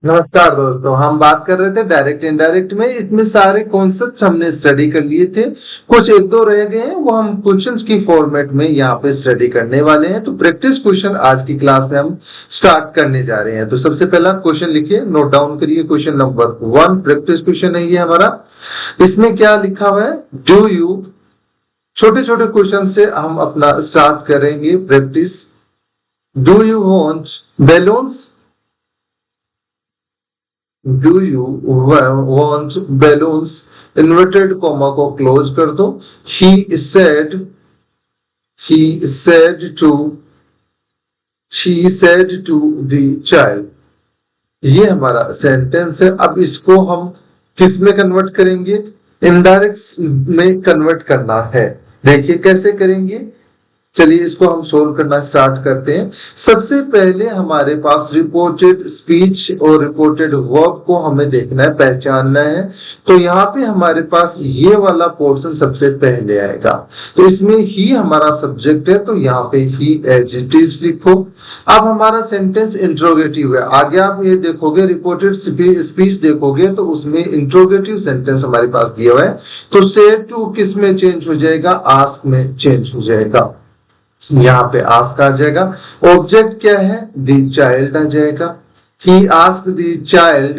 नमस्कार दोस्तों, हम बात कर रहे थे डायरेक्ट इनडायरेक्ट में। इसमें सारे कॉन्सेप्ट हमने स्टडी कर लिए थे, कुछ एक दो रह गए हैं, वो हम क्वेश्चंस की फॉर्मेट में यहाँ पे स्टडी करने वाले हैं। तो प्रैक्टिस क्वेश्चन आज की क्लास में हम स्टार्ट करने जा रहे हैं। तो सबसे पहला क्वेश्चन लिखिए, नोट डाउन करिए। क्वेश्चन नंबर 1 प्रैक्टिस क्वेश्चन है ये हमारा। इसमें क्या लिखा हुआ है, डू यू, छोटे छोटे क्वेश्चन से हम अपना स्टार्ट करेंगे practice. Do you want balloons, do you want balloons, inverted comma को क्लोज कर दो। He said, he said to, she said to the child। ये हमारा सेंटेंस है। अब इसको हम किस में कन्वर्ट करेंगे, इनडायरेक्ट में कन्वर्ट करना है। देखिए कैसे करेंगे, चलिए इसको हम सोल्व करना स्टार्ट करते हैं। सबसे पहले हमारे पास रिपोर्टेड स्पीच और रिपोर्टेड वर्ब को हमें देखना है, पहचानना है। तो यहाँ पे हमारे पास ये वाला पोर्शन सबसे पहले आएगा। तो इसमें ही हमारा सब्जेक्ट है, तो यहाँ पे ही एज इट इज लिखो। अब हमारा सेंटेंस इंट्रोगेटिव है। आगे आप ये देखोगे, रिपोर्टेड स्पीच देखोगे तो उसमें इंट्रोगेटिव सेंटेंस हमारे पास दिया हुआ है। तो सेड टू किस में चेंज हो जाएगा, आस्क में चेंज हो जाएगा। यहाँ पे आस्क आ जाएगा। ऑब्जेक्ट क्या है, द चाइल्ड आ जाएगा। He ask the child.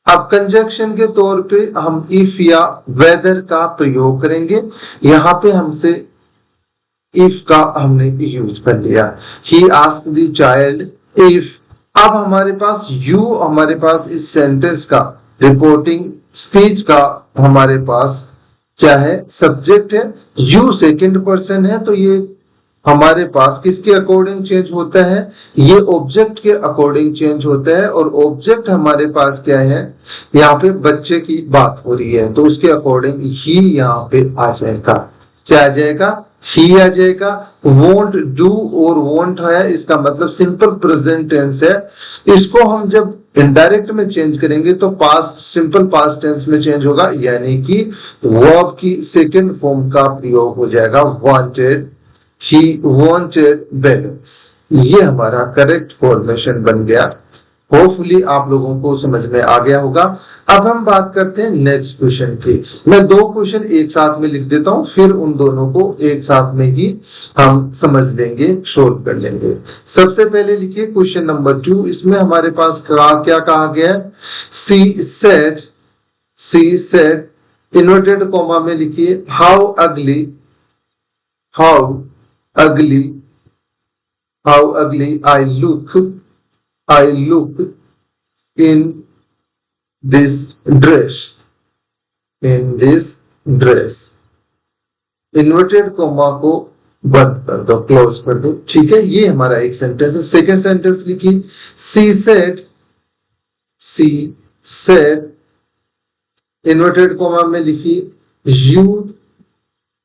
अब कंजक्शन के तौर पे हम इफ या वेदर का प्रयोग करेंगे। यहाँ पे हमसे इफ का हमने यूज कर लिया। He ask the child if. अब हमारे पास यू, हमारे पास इस सेंटेंस का रिपोर्टिंग स्पीच का हमारे पास क्या है, सब्जेक्ट है। यू सेकंड पर्सन है, तो ये हमारे पास किसके अकॉर्डिंग चेंज होता है, ये ऑब्जेक्ट के अकॉर्डिंग चेंज होता है। और ऑब्जेक्ट हमारे पास क्या है, यहाँ पे बच्चे की बात हो रही है, तो उसके अकॉर्डिंग ही यहाँ पे आ जाएगा। क्या आ जाएगा, ही आ जाएगा। वोंट, डू और वोंट है, इसका मतलब सिंपल प्रेजेंट टेंस है। इसको हम जब इनडायरेक्ट में चेंज करेंगे तो पास्ट, सिंपल पास्ट टेंस में चेंज होगा, यानी कि वर्ब की सेकंड फॉर्म का प्रयोग हो जाएगा, वांटेड। He wanted balance। ये हमारा करेक्ट फॉर्मेशन बन गया। होपफुली आप लोगों को समझ में आ गया होगा। अब हम बात करते हैं नेक्स्ट क्वेश्चन की। मैं दो क्वेश्चन एक साथ में लिख देता हूं, फिर उन दोनों को एक साथ में ही हम समझ लेंगे, सोल्व कर लेंगे। सबसे पहले लिखिए क्वेश्चन नंबर 2। इसमें हमारे पास क्या कहा गया है, सी सेड इन्वर्टेड कॉमा में लिखिए हाउ अगली, how ugly, how ugly I look in this dress, in this dress। Inverted comma को बंद कर दो, क्लोज कर दो। ठीक है, ये हमारा एक सेंटेंस है। सेकेंड सेंटेंस लिखिए, सी सेड इन्वर्टेड कॉमा में लिखिए you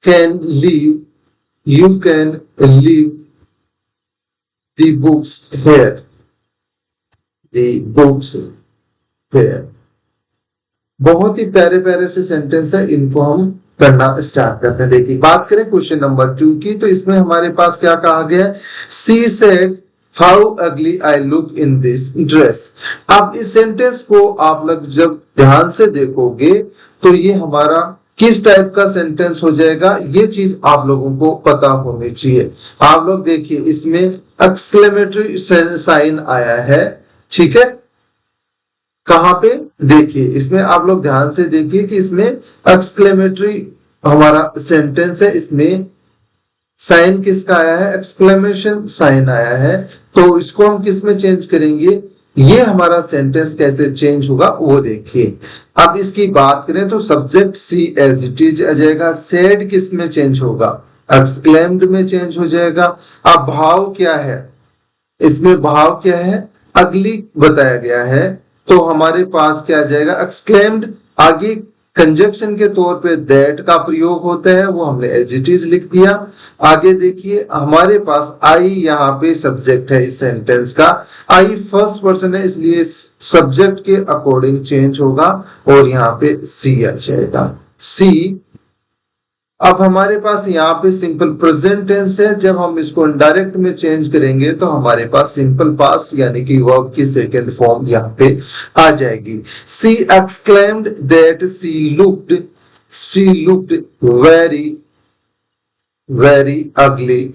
can leave, you can leave the books here, the books here। बहुत ही प्यारे प्यारे से सेंटेंस है, इनको हम करना स्टार्ट करते हैं। देखिए बात करें क्वेश्चन नंबर 2 की, तो इसमें हमारे पास क्या कहा गया है, सी सेड हाउ अगली I look in this dress. अब इस सेंटेंस को आप लोग जब ध्यान से देखोगे तो ये हमारा किस टाइप का सेंटेंस हो जाएगा, ये चीज आप लोगों को पता होनी चाहिए। आप लोग देखिए इसमें एक्सक्लेमेटरी साइन आया है, ठीक है। कहां पे, देखिए इसमें आप लोग ध्यान से देखिए कि इसमें एक्सक्लेमेटरी हमारा सेंटेंस है। इसमें साइन किसका आया है, एक्सक्लेमेशन साइन आया है। तो इसको हम किस में चेंज करेंगे, ये हमारा सेंटेंस कैसे चेंज होगा वो देखिए। अब इसकी बात करें तो subject she as it is आ जाएगा। सेड किस में चेंज होगा, एक्सक्लेम्ड में चेंज हो जाएगा। अब भाव क्या है, इसमें भाव क्या है, अगली बताया गया है, तो हमारे पास क्या आ जाएगा, एक्सक्लेम्ड। आगे कंजक्शन के तौर पे दैट का प्रयोग होता है, वो हमने एज इट इज लिख दिया। आगे देखिए हमारे पास आई यहाँ पे सब्जेक्ट है इस सेंटेंस का। आई फर्स्ट पर्सन है, इसलिए सब्जेक्ट के अकॉर्डिंग चेंज होगा और यहाँ पे सी आ जाएगा। सी अब हमारे पास यहाँ पे सिंपल प्रेजेंट टेंस है, जब हम इसको इनडायरेक्ट में चेंज करेंगे तो हमारे पास सिंपल पास्ट यानी कि वर्ब की सेकंड फॉर्म यहाँ पे आ जाएगी। She exclaimed that she looked very very ugly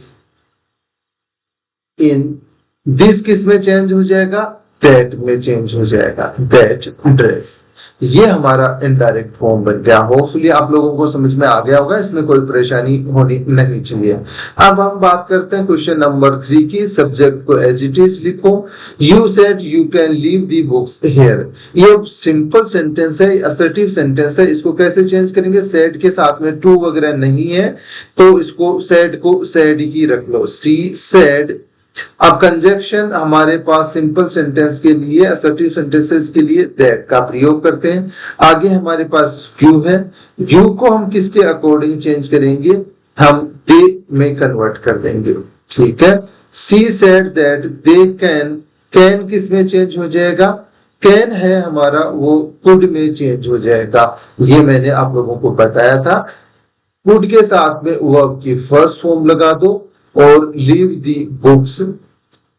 in, this किस में चेंज हो जाएगा, दैट में चेंज हो जाएगा, दैट ड्रेस। ये हमारा इनडायरेक्ट फॉर्म बन गया। होपफुली आप लोगों को समझ में आ गया होगा, इसमें कोई परेशानी होनी नहीं चाहिए। अब हम बात करते हैं क्वेश्चन नंबर 3 की। सब्जेक्ट को एज इट इज लिखो। You said you can leave the books here. ये सिंपल सेंटेंस है, असर्टिव सेंटेंस है। इसको कैसे चेंज करेंगे, सेड के साथ में टू वगैरह नहीं है तो इसको सेड को सेड ही रख लो, सी सेड। अब कंजक्शन हमारे पास सिंपल सेंटेंस के लिए, असर्टिव सेंटेंसेस के लिए दैट का प्रयोग करते हैं। आगे हमारे पास यू है, यू को हम किसके अकॉर्डिंग चेंज करेंगे, हम दे में कन्वर्ट कर देंगे। ठीक है, she said that they can, can किस में चेंज हो जाएगा, कैन है हमारा वो कुड में चेंज हो जाएगा। ये मैंने आप लोगों को बताया था। कुड के साथ में वर्ब की फर्स्ट फॉर्म लगा दो और लीव दी बुक्स,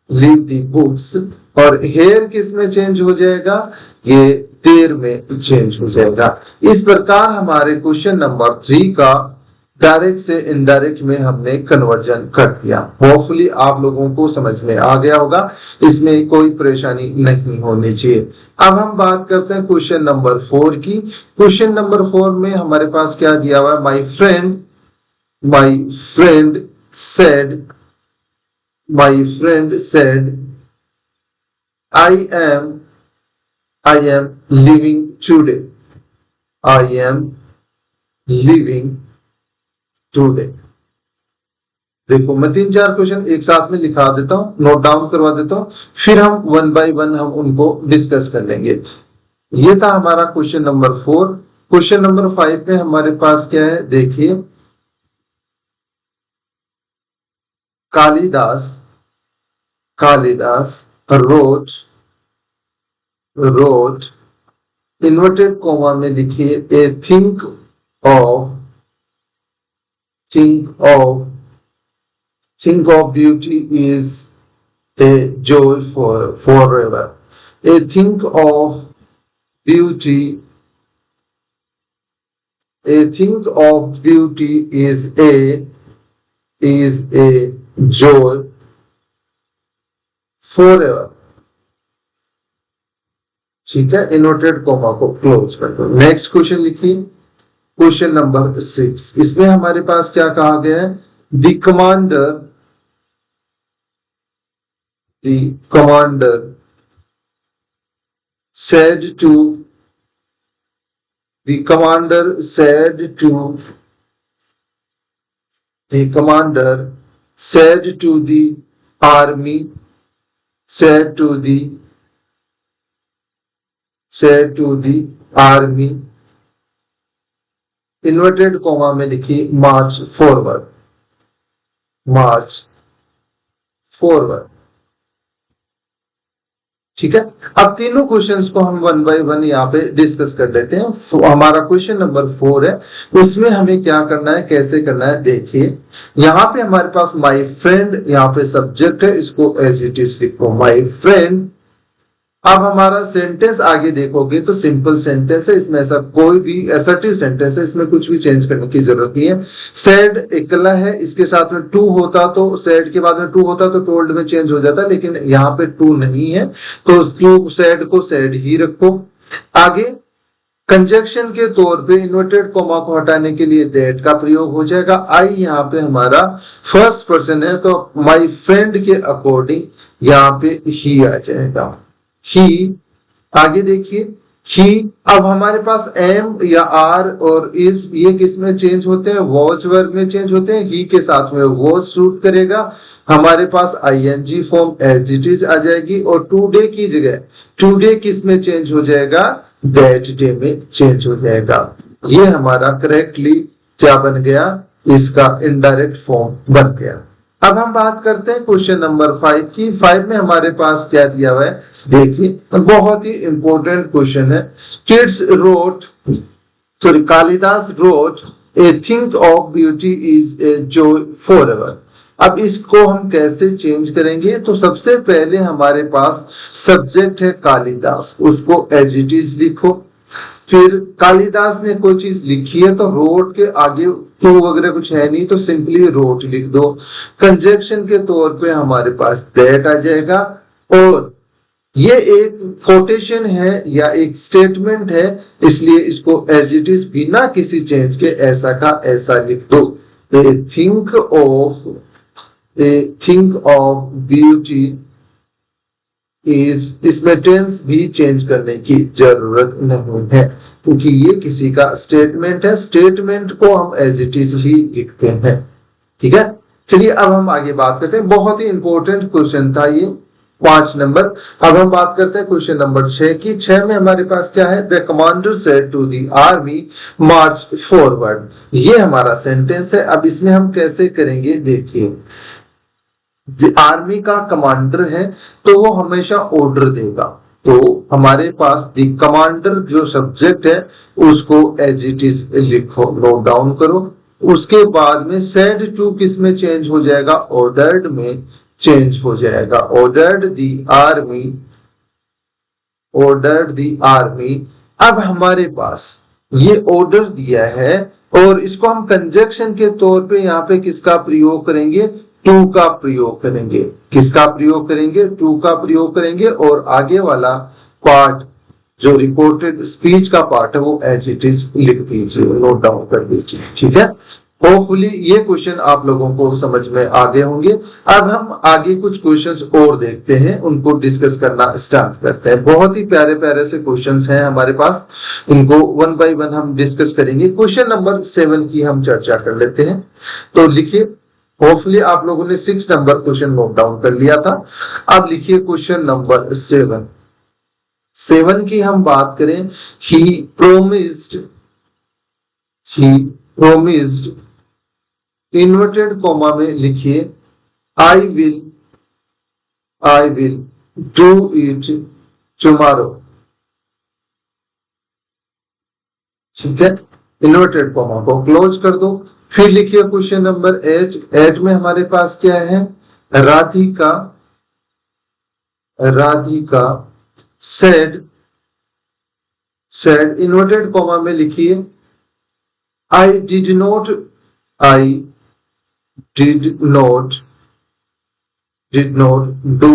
लीव दी बुक्स। और हेयर किस में चेंज हो जाएगा, ये देर में चेंज हो जाएगा। इस प्रकार हमारे क्वेश्चन नंबर 3 का डायरेक्ट से इनडायरेक्ट में हमने कन्वर्जन कर दिया। होपफुली आप लोगों को समझ में आ गया होगा, इसमें कोई परेशानी नहीं होनी चाहिए। अब हम बात करते हैं क्वेश्चन नंबर 4 की। क्वेश्चन नंबर 4 में हमारे पास क्या दिया हुआ है, my friend said, my friend said, I am leaving today. I am leaving today. देखो मैं 3-4 क्वेश्चन एक साथ में लिखा देता हूं, नोट डाउन करवा देता हूं, फिर हम 1 बाय 1 हम उनको डिस्कस कर लेंगे। ये था हमारा क्वेश्चन नंबर 4। क्वेश्चन नंबर 5 में हमारे पास क्या है, देखिए कालिदास wrote इन्वर्टेड कॉमा में लिखिए a think of beauty is a joy forever. A think of beauty is a joy forever. ठीक है, इनवर्टेड कॉमा को क्लोज कर दो। नेक्स्ट क्वेश्चन लिखिए, क्वेश्चन नंबर 6। इसमें हमारे पास क्या कहा गया है, the commander said to the commander said to the army inverted comma में लिखिए मार्च फॉरवर्ड। ठीक है, अब तीनों क्वेश्चंस को हम 1 बाय 1 यहाँ पे डिस्कस कर लेते हैं। हमारा क्वेश्चन नंबर 4 है, उसमें हमें क्या करना है, कैसे करना है, देखिए यहाँ पे हमारे पास माय फ्रेंड यहाँ पे सब्जेक्ट है, इसको एज इट इज लिखो माय फ्रेंड। अब हमारा सेंटेंस आगे देखोगे तो सिंपल सेंटेंस है, इसमें ऐसा कोई भी असर्टिव सेंटेंस है, इसमें कुछ भी चेंज करने की जरूरत नहीं है। सैड इकला है, इसके साथ में टू होता तो सैड के बाद में टू होता तो टोल्ड में चेंज हो जाता, लेकिन यहाँ पे टू नहीं है तो टू सैड को सैड ही रखो। आगे कंजक्शन के तौर पे इन्वर्टेड कॉमा को हटाने के लिए दैट का प्रयोग हो जाएगा। आई यहाँ पे हमारा फर्स्ट पर्सन है तो माई फ्रेंड के अकॉर्डिंग यहाँ पे ही आ जाएगा, ही। आगे देखिए ही, अब हमारे पास एम या आर और इज ये किस में चेंज होते हैं, वॉज वर्ब में चेंज होते हैं। ही के साथ में वॉज सूट करेगा, हमारे पास ING form as it is आ जाएगी। और टुडे की जगह टुडे किस में चेंज हो जाएगा, दैट डे में चेंज हो जाएगा। ये हमारा करेक्टली क्या बन गया, इसका इनडायरेक्ट फॉर्म बन गया। अब हम बात करते हैं क्वेश्चन नंबर 5 की। 5 में हमारे पास क्या दिया हुआ है, देखिए बहुत ही इंपॉर्टेंट क्वेश्चन है। Kalidas wrote a think of beauty is a Joy for ever. अब इसको हम कैसे चेंज करेंगे? तो सबसे पहले हमारे पास सब्जेक्ट है कालिदास, उसको एज इट इज लिखो। फिर कालिदास ने कोई चीज लिखी है तो रोट के आगे टू वगैरह कुछ है नहीं तो सिंपली रोट लिख दो। कंजक्शन के तौर पे हमारे पास दैट आ जाएगा। और ये एक कोटेशन है या एक स्टेटमेंट है, इसलिए इसको एज इट इज बिना किसी चेंज के ऐसा का ऐसा लिख दो। थिंक ऑफ ब्यूटी इज, इसमें टेंस भी चेंज करने की जरूरत नहीं है क्योंकि ये किसी का स्टेटमेंट है। स्टेटमेंट को हम एज इट इज ही लिखते हैं। ठीक है, चलिए अब हम आगे बात करते हैं। बहुत ही इंपॉर्टेंट क्वेश्चन था ये, 5 नंबर। अब हम बात करते हैं क्वेश्चन नंबर 6 की। 6 में हमारे पास क्या है? The commander said to the army march forward. ये हमारा सेंटेंस है। अब इसमें हम कैसे करेंगे देखिए, आर्मी का कमांडर है तो वो हमेशा ऑर्डर देगा, तो हमारे पास द कमांडर जो सब्जेक्ट है उसको एज इट इज लिखो, नोट डाउन करो। उसके बाद में सेड टू किस में चेंज हो जाएगा? ऑर्डर्ड में चेंज हो जाएगा। Ordered the army. अब हमारे पास ये ऑर्डर दिया है और इसको हम कंजक्शन के तौर पे यहाँ पे किसका प्रयोग करेंगे? टू का प्रयोग करेंगे। किसका प्रयोग करेंगे? टू का प्रयोग करेंगे। और आगे वाला पार्ट जो रिपोर्टेड स्पीच का पार्ट है वो एज इट इज लिख दीजिए, नोट डाउन कर दीजिए। ठीक है, होपफुली ये क्वेश्चन आप लोगों को समझ में आ गए होंगे। अब हम आगे कुछ क्वेश्चंस और देखते हैं, उनको डिस्कस करना स्टार्ट करते हैं। बहुत ही प्यारे प्यारे से क्वेश्चंस हैं हमारे पास, इनको वन बाय वन हम डिस्कस करेंगे। क्वेश्चन नंबर 7 की हम चर्चा कर लेते हैं। तो लिखिए, होपफुली आप लोगों ने 6 नंबर क्वेश्चन नोट डाउन कर लिया था। अब लिखिए क्वेश्चन नंबर 7 की हम बात करें। ही प्रोमिस्ड इन्वर्टेड कॉमा में लिखिए I will do it tomorrow. ठीक है, इन्वर्टेड कॉमा को क्लोज कर दो। फिर लिखिए क्वेश्चन नंबर 8 में हमारे पास क्या है? राधिका सेड इन्वर्टेड कॉमा में लिखिए I did not do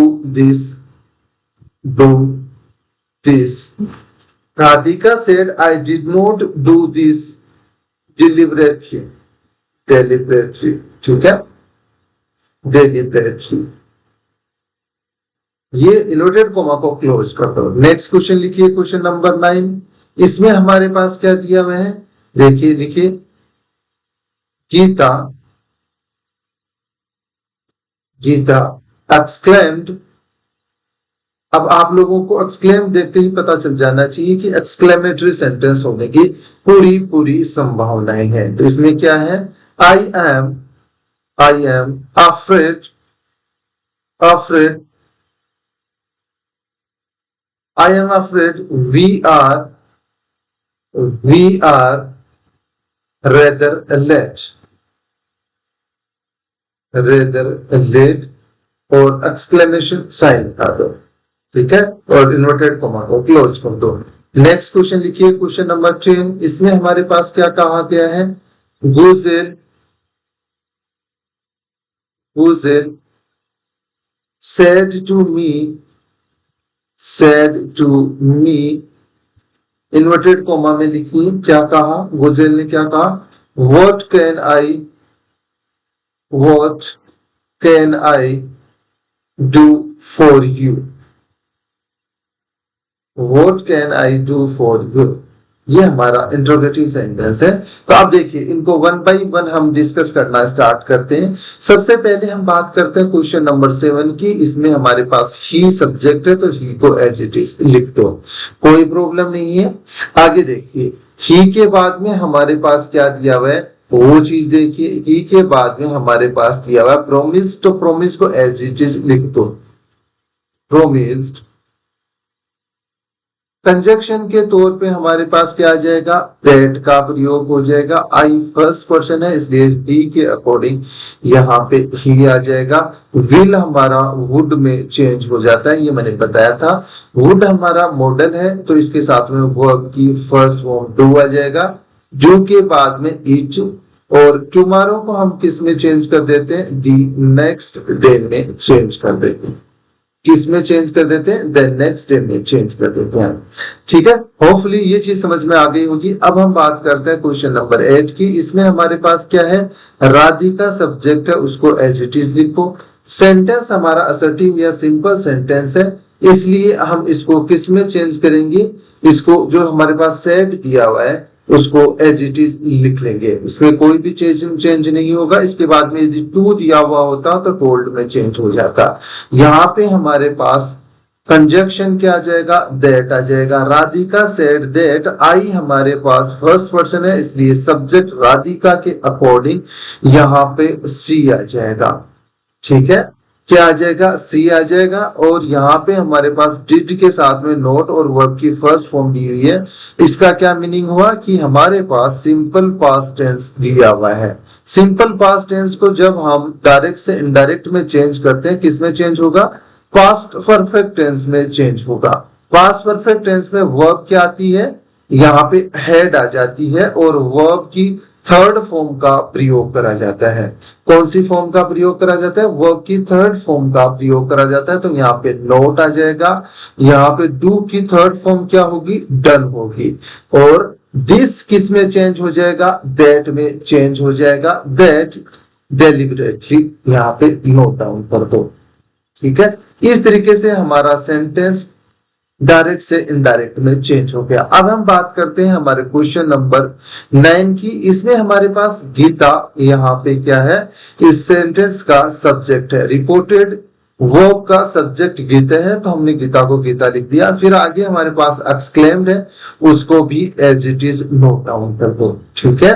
this. Radhika said I did not do this deliberately। ठीक है, deliberately। ये इन्वर्टेड कॉमा को क्लोज कर दो। नेक्स्ट क्वेश्चन लिखिए क्वेश्चन नंबर 9। इसमें हमारे पास क्या दिया हुआ है? देखिए, लिखिए गीता एक्सक्लेम्ड। अब आप लोगों को एक्सक्लेम देखते ही पता चल जाना चाहिए कि एक्सक्लेमेटरी सेंटेंस होने की पूरी संभावनाएं हैं। तो इसमें क्या है? I am afraid we are rather late और एक्सक्लेमेशन साइन लगा दो। ठीक है, और इन्वर्टेड कॉमा को क्लोज कर दो। नेक्स्ट क्वेश्चन लिखिए क्वेश्चन नंबर 10। इसमें हमारे पास क्या कहा गया है? गुजेल said to me inverted comma में लिखिए क्या कहा? गुजेल ने क्या कहा? what can I do for you? What can I do for you? ये हमारा इंट्रोगेटिव सेंटेंस है। तो आप देखिए इनको वन बाय वन हम डिस्कस करना स्टार्ट करते हैं। सबसे पहले हम बात करते हैं क्वेश्चन नंबर 7 की। इसमें हमारे पास ही सब्जेक्ट है तो ही को एज इट इज लिख दो, कोई प्रॉब्लम नहीं है। आगे देखिए, ही के बाद में हमारे पास क्या दिया हुआ है वो चीज देखिए। ही के बाद में हमारे पास दिया हुआ है प्रोमिस, तो प्रोमिस को एज इट इज लिख दो। प्रोमिस्ड कंजक्शन के तौर पे हमारे पास क्या आ जाएगा, दैट का प्रयोग हो जाएगा। आई फर्स्ट पर्सन है इसलिए डी के अकॉर्डिंग यहाँ पे ही आ जाएगा। विल हमारा वुड में चेंज हो जाता है, ये मैंने बताया था। वुड हमारा मॉडल है तो इसके साथ में वर्ब की फर्स्ट फॉर्म डू आ जाएगा। डू के बाद में इट, और टुमारो को हम किस में चेंज कर देते हैं, दी नेक्स्ट डे में चेंज कर देते हैं। किस में चेंज कर देते हैं, द नेक्स्ट डे में चेंज कर देते हैं। ठीक है, होपफुली ये चीज समझ में आ गई होगी। अब हम बात करते हैं क्वेश्चन नंबर 8 की। इसमें हमारे पास क्या है, राधिका सब्जेक्ट है, उसको एज इट इज लिखो। सेंटेंस हमारा असर्टिव या सिंपल सेंटेंस है, इसलिए हम इसको किस में चेंज करेंगे, इसको जो हमारे पास सेड दिया हुआ है उसको एज इट इज लिख लेंगे, इसमें कोई भी चेंज नहीं होगा। इसके बाद में यदि टू दिया हुआ होता तो टोल्ड में चेंज हो जाता। यहाँ पे हमारे पास कंजक्शन क्या आ जाएगा, दैट आ जाएगा। राधिका सेड दैट, आई हमारे पास फर्स्ट पर्सन है इसलिए सब्जेक्ट राधिका के अकॉर्डिंग यहाँ पे सी आ जाएगा। ठीक है, क्या आ जाएगा, सी आ जाएगा। और यहाँ पे हमारे पास डिड के साथ में नोट और वर्ब की फर्स्ट फॉर्म दी हुई है। इसका क्या मीनिंग हुआ कि हमारे पास सिंपल पास्ट टेंस दिया हुआ है। सिंपल पास्ट टेंस को जब हम डायरेक्ट से इनडायरेक्ट में चेंज करते हैं, किस में चेंज होगा, पास्ट परफेक्ट टेंस में चेंज होगा। पास्ट परफेक्ट टेंस में वर्ब क्या आती है, यहाँ पे हेड आ जाती है और वर्ब की थर्ड फॉर्म का प्रयोग करा जाता है। कौन सी फॉर्म का प्रयोग करा जाता है, वर्ब की थर्ड फॉर्म का प्रयोग करा जाता है। तो यहाँ पे नोट आ जाएगा। यहाँ पे डू की थर्ड फॉर्म क्या होगी, डन होगी। और दिस किस में चेंज हो जाएगा, दैट में चेंज हो जाएगा। दैट डेलिबरेटली यहाँ पे नोट डाउन कर दो। ठीक है, इस तरीके से हमारा सेंटेंस डायरेक्ट से इनडायरेक्ट में चेंज हो गया। अब हम बात करते हैं हमारे क्वेश्चन नंबर 9 की। इसमें हमारे पास गीता यहाँ पे क्या है, इस सेंटेंस का सब्जेक्ट है। रिपोर्टेड वर्ब का सब्जेक्ट गीता है तो हमने गीता को गीता लिख दिया। फिर आगे हमारे पास एक्सक्लेम्ड है, उसको भी as it is note down कर दो। ठीक है,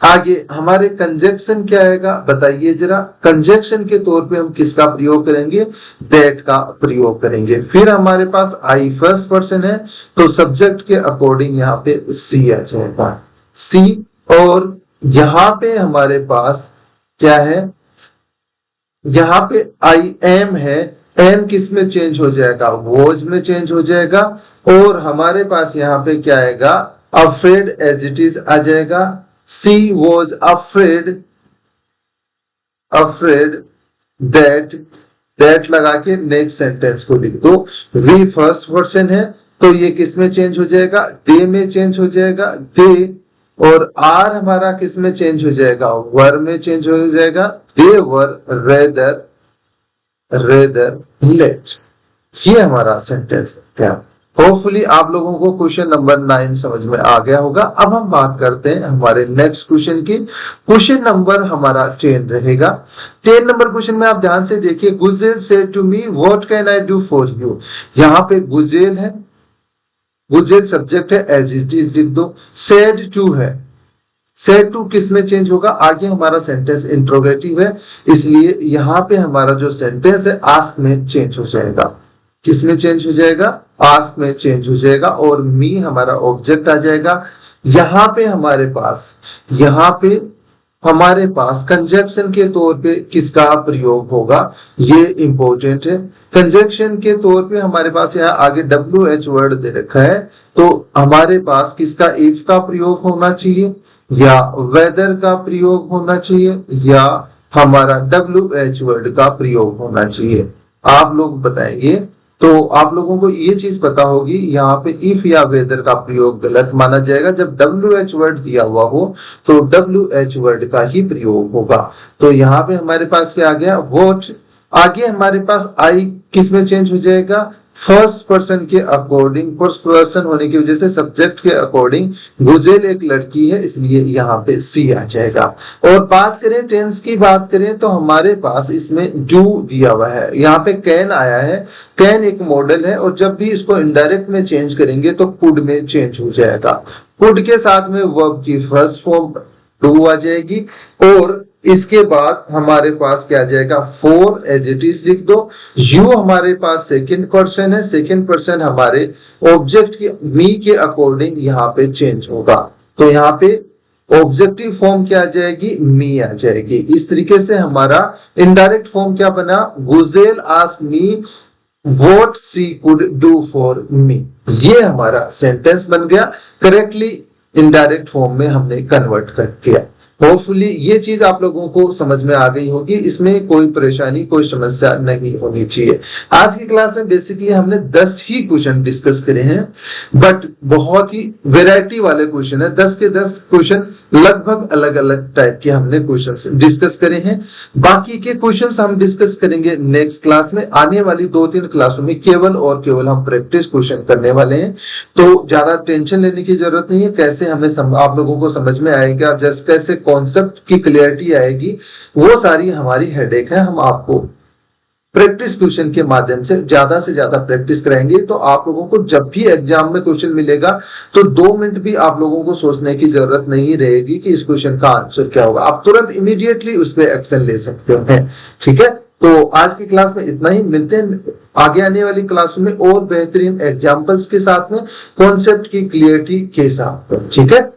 आगे हमारे कंजक्शन क्या आएगा बताइए जरा। कंजक्शन के तौर पे हम किसका प्रयोग करेंगे, दैट का प्रयोग करेंगे। फिर हमारे पास आई फर्स्ट पर्सन है तो सब्जेक्ट के अकॉर्डिंग यहाँ पे सी आ जाएगा, सी। और यहाँ पे हमारे पास क्या है, यहाँ पे आई एम है, एम किस में चेंज हो जाएगा, वॉज में चेंज हो जाएगा। और हमारे पास यहाँ पे क्या आएगा, अफ्रेड एज इट इज आ जाएगा। She was afraid, afraid that, that लगा के नेक्स्ट सेंटेंस को लिख दो। वी फर्स्ट पर्सन है तो ये किस में चेंज हो जाएगा, दे में चेंज हो जाएगा, दे। और आर हमारा किस में चेंज हो जाएगा, वर में चेंज हो जाएगा। दे वर रेदर, रेदर लेट। ये हमारा सेंटेंस क्या, होपफुली आप लोगों को क्वेश्चन नंबर 9 समझ में आ गया होगा। अब हम बात करते हैं हमारे नेक्स्ट क्वेश्चन की। क्वेश्चन नंबर हमारा 10 रहेगा। 10 नंबर क्वेश्चन में आप ध्यान से देखिए। गुजेल said to me what can I do for you. यहाँ पे गुजेल है, गुजेल सब्जेक्ट है, एज इट इज लिख दो। सेड टू है, सेड टू किस में चेंज होगा, आगे हमारा सेंटेंस इंट्रोगेटिव है इसलिए यहाँ पे हमारा जो सेंटेंस है आस्क में चेंज हो जाएगा। किस में चेंज हो जाएगा, आस्क में चेंज हो जाएगा। और मी हमारा ऑब्जेक्ट आ जाएगा। यहाँ पे हमारे पास, यहाँ पे हमारे पास कंजक्शन के तौर पे किसका प्रयोग होगा, ये इंपॉर्टेंट है। कंजक्शन के तौर पे हमारे पास यहाँ आगे WH वर्ड दे रखा है तो हमारे पास किसका, इफ का प्रयोग होना चाहिए या वेदर का प्रयोग होना चाहिए या हमारा WH वर्ड का प्रयोग होना चाहिए, आप लोग बताएंगे। तो आप लोगों को ये चीज पता होगी, यहाँ पे इफ या वेदर का प्रयोग गलत माना जाएगा। जब WH वर्ड दिया हुआ हो तो WH वर्ड का ही प्रयोग होगा। तो यहाँ पे हमारे पास क्या आ गया, वॉट। आगे हमारे पास आई किस में चेंज हो जाएगा, फर्स्ट पर्सन के अकॉर्डिंग, फर्स्ट पर्सन होने की वजह से सब्जेक्ट के अकॉर्डिंग। गुजेल एक लड़की है इसलिए यहाँ पे सी आ जाएगा। और बात करें टेंस की, बात करें तो हमारे पास इसमें डू दिया हुआ है, यहाँ पे कैन आया है। कैन एक मॉडल है और जब भी इसको इनडायरेक्ट में चेंज करेंगे तो कुड में चेंज हो जाएगा। कुड के साथ में वर्ब की फर्स्ट फॉर्म डू आ जाएगी और इसके बाद हमारे पास क्या आ जाएगा, 4 एज इट इज लिख दो। यू हमारे पास सेकंड पर्सन है, सेकंड पर्सन हमारे ऑब्जेक्ट की मी के अकॉर्डिंग यहाँ पे चेंज होगा, तो यहाँ पे ऑब्जेक्टिव फॉर्म क्या आ जाएगी, मी आ जाएगी। इस तरीके से हमारा इनडायरेक्ट फॉर्म क्या बना, गुजेल asked me what she could do for me. ये हमारा सेंटेंस बन गया, करेक्टली इनडायरेक्ट फॉर्म में हमने कन्वर्ट कर दिया। होपफुली ये चीज आप लोगों को समझ में आ गई होगी, इसमें कोई परेशानी कोई समस्या नहीं होनी चाहिए। आज की क्लास में बेसिकली हमने 10 ही क्वेश्चन डिस्कस करे हैं, बट बहुत ही वैरायटी वाले क्वेश्चन है। 10 के 10 क्वेश्चन लगभग अलग अलग टाइप के हमने क्वेश्चन डिस्कस करे हैं। बाकी के क्वेश्चन हम डिस्कस करेंगे नेक्स्ट क्लास में। आने वाली 2-3 क्लासों में केवल और केवल हम प्रैक्टिस क्वेश्चन करने वाले हैं, तो ज्यादा टेंशन लेने की जरूरत नहीं है। कैसे हमें आप लोगों को समझ में आएगा, जस्ट कैसे कॉन्सेप्ट की क्लियरिटी आएगी, वो सारी हमारी हेडेक है। हम आपको प्रैक्टिस क्वेश्चन के माध्यम से ज्यादा प्रैक्टिस कराएंगे, तो आप लोगों को जब भी एग्जाम में क्वेश्चन मिलेगा तो 2 मिनट भी आप लोगों को सोचने की जरूरत नहीं रहेगी कि इस क्वेश्चन का आंसर क्या होगा। आप तुरंत इमीडिएटली उस पर एक्शन ले सकते हैं। ठीक है, तो आज की क्लास में इतना ही। मिलते हैं आगे आने वाली क्लासों में और बेहतरीन एग्जाम्पल्स के साथ में, कॉन्सेप्ट की क्लियरिटी के साथ। ठीक है।